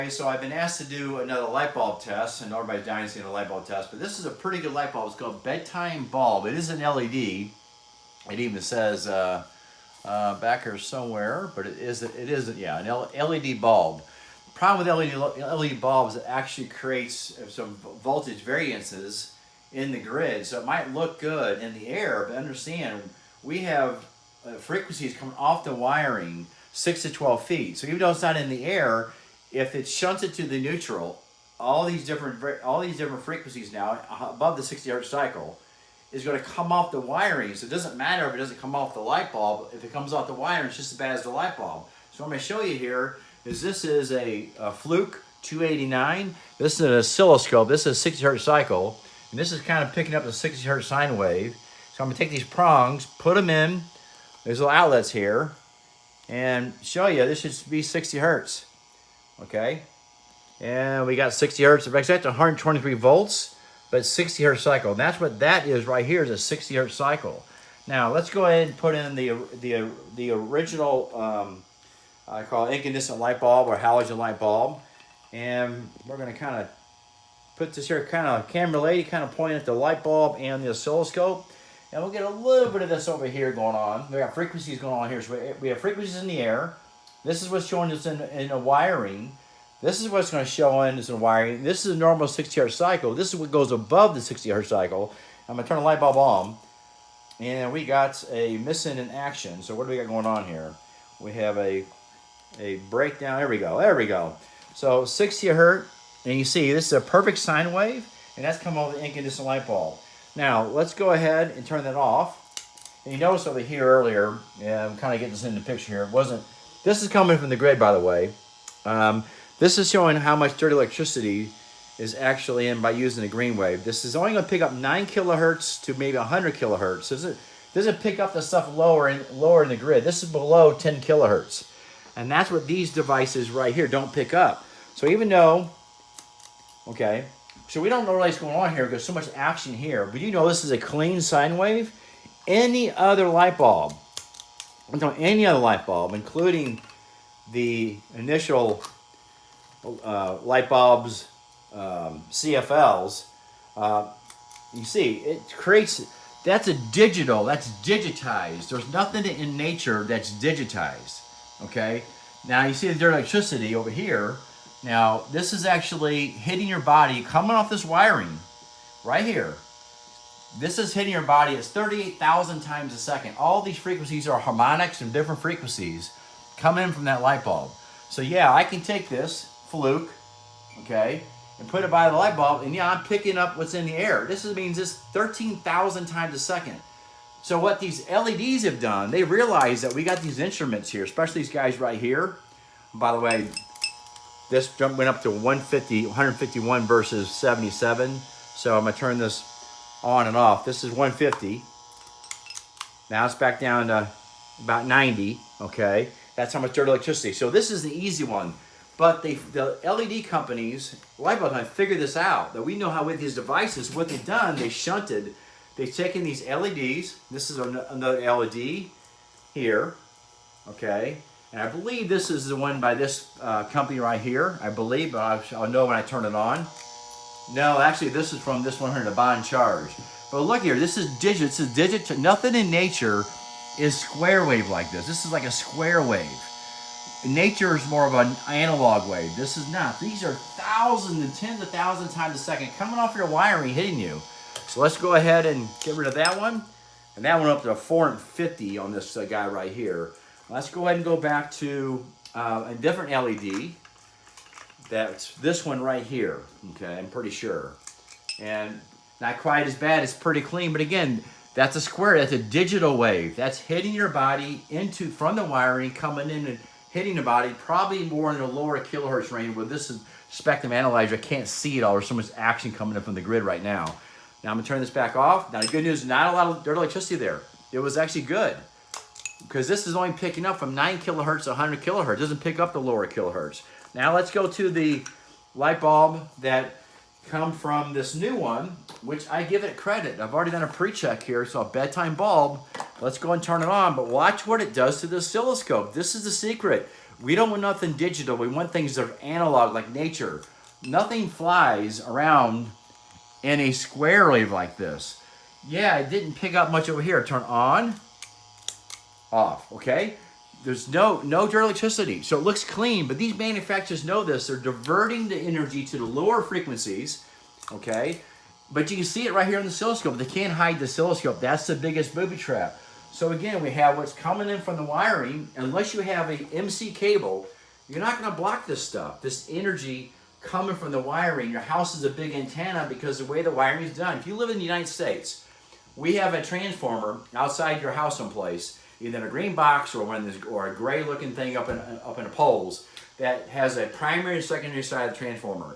Okay, so I've been asked to do another light bulb test, and everybody's dying to see a light bulb test, but this is a pretty good light bulb. It's called Bedtime bulb. It is an LED. It even says back here somewhere, but it isn't, yeah, an LED bulb. The problem with LED bulbs, it actually creates some voltage variances in the grid, so it might look good in the air, but understand, we have frequencies coming off the wiring 6 to 12 feet. So even though it's not in the air, if it's shunted to the neutral, all these different frequencies now above the 60 hertz cycle is going to come off the wiring. So it doesn't matter if it doesn't come off the light bulb. If it comes off the wiring, it's just as bad as the light bulb. So what I'm going to show you here is this is a Fluke 289. This is an oscilloscope. This is a 60 hertz cycle, and this is kind of picking up the 60 hertz sine wave. So I'm going to take these prongs, put them in. There's little outlets here, and show you this should be 60 hertz. Okay, and we got 60 hertz. It's actually 123 volts, but 60 hertz cycle. And that's what that is right here, is a 60 hertz cycle. Now let's go ahead and put in the original I call it incandescent light bulb or halogen light bulb, and we're going to kind of put this here, kind of camera lady kind of point at the light bulb and the oscilloscope, and we'll get a little bit of this over here going on. We got frequencies going on here. So we have frequencies in the air. This is what's showing us in a wiring. This is what's going to show in the wiring. This is a normal 60 hertz cycle. This is what goes above the 60 hertz cycle. I'm going to turn the light bulb on, and we got a missing in action. So what do we got going on here? We have a breakdown. There we go. There we go. So 60 hertz, and you see this is a perfect sine wave, and that's coming over the incandescent light bulb. Now let's go ahead and turn that off. And you notice over here earlier, yeah, I'm kind of getting this in the picture here. It wasn't. This is coming from the grid, by the way. This is showing how much dirty electricity is actually in by using the green wave. This is only going to pick up 9 kilohertz to maybe 100 kilohertz. So it doesn't pick up the stuff lower in the grid. This is below 10 kilohertz. And that's what these devices right here don't pick up. So even though, okay, so we don't know what's going on here because so much action here, but you know this is a clean sine wave. Any other light bulb, any other light bulb, including the initial light bulbs, CFLs, you see it creates, that's digitized. There's nothing in nature that's digitized. Okay, now you see the dirty electricity over here. Now this is actually hitting your body, coming off this wiring right here. This is hitting your body at 38,000 times a second. All these frequencies are harmonics and different frequencies coming in from that light bulb. So yeah, I can take this Fluke, okay, and put it by the light bulb, and yeah, I'm picking up what's in the air. This means it's 13,000 times a second. So what these LEDs have done, they realize that we got these instruments here, especially these guys right here. By the way, this jump went up to 151 versus 77. So I'm gonna turn this on and off. This is 150. Now it's back down to about 90, okay? That's how much dirty electricity. So this is the easy one. But the LED companies, light bulb companies, figured this out, that we know how with these devices, what they've done, they shunted, they've taken these LEDs, this is another LED here, okay? And I believe this is the one by this company right here, I believe, but I'll know when I turn it on. No, actually this is from this 100, a bond charge. But look here, this is digital, nothing in nature is square wave like this. This is like a square wave. Nature is more of an analog wave. This is not. These are thousands and tens of thousands of times a second coming off your wiring, hitting you. So let's go ahead and get rid of that one. And that went up to 450 on this guy right here. Let's go ahead and go back to a different LED. That's this one right here. Okay, I'm pretty sure. And not quite as bad. It's pretty clean. But again, that's a square. That's a digital wave. That's hitting your body from the wiring, coming in and hitting the body, probably more in the lower kilohertz range, where this is spectrum analyzer. I can't see it all. There's so much action coming in from the grid right now. Now I'm gonna turn this back off. Now the good news, not a lot of dirty electricity there. It was actually good, because this is only picking up from 9 kilohertz to 100 kilohertz. It doesn't pick up the lower kilohertz. Now let's go to the light bulb that come from this new one, which I give it credit. I've already done a pre-check here, so a Bedtime bulb. Let's go and turn it on, but watch what it does to the oscilloscope. This is the secret. We don't want nothing digital. We want things that are analog, like nature. Nothing flies around in a square wave like this. Yeah, it didn't pick up much over here. Turn on, off, okay? There's no direct electricity, so it looks clean, but these manufacturers know this. They're diverting the energy to the lower frequencies, okay? But you can see it right here on the oscilloscope. They can't hide the oscilloscope. That's the biggest booby trap. So again, we have what's coming in from the wiring. Unless you have a MC cable, you're not gonna block this stuff, this energy coming from the wiring. Your house is a big antenna because the way the wiring is done. If you live in the United States, we have a transformer outside your house someplace, either in a green box or a gray looking thing up in the poles that has a primary and secondary side of the transformer.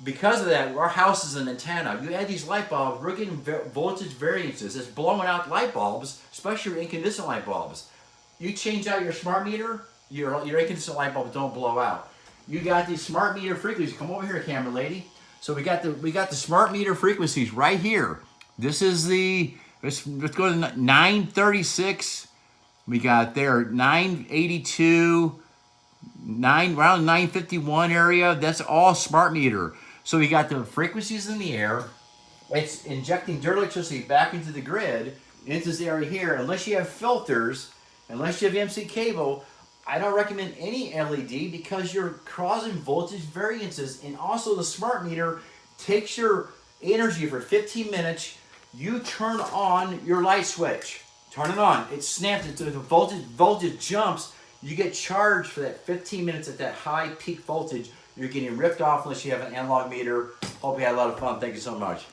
Because of that, our house is an antenna. You add these light bulbs, we're getting voltage variances. It's blowing out light bulbs, especially your incandescent light bulbs. You change out your smart meter, your incandescent light bulbs don't blow out. You got these smart meter frequencies. Come over here, camera lady. So we got the smart meter frequencies right here. This is let's go to 936. We got there 982, around 951 area. That's all smart meter. So we got the frequencies in the air. It's injecting direct electricity back into the grid, into this area here. Unless you have filters, unless you have MC cable, I don't recommend any LED because you're causing voltage variances. And also the smart meter takes your energy for 15 minutes. You turn on your light switch. Turn it on. It snaps into the voltage jumps. You get charged for that 15 minutes at that high peak voltage. You're getting ripped off unless you have an analog meter. Hope you had a lot of fun. Thank you so much.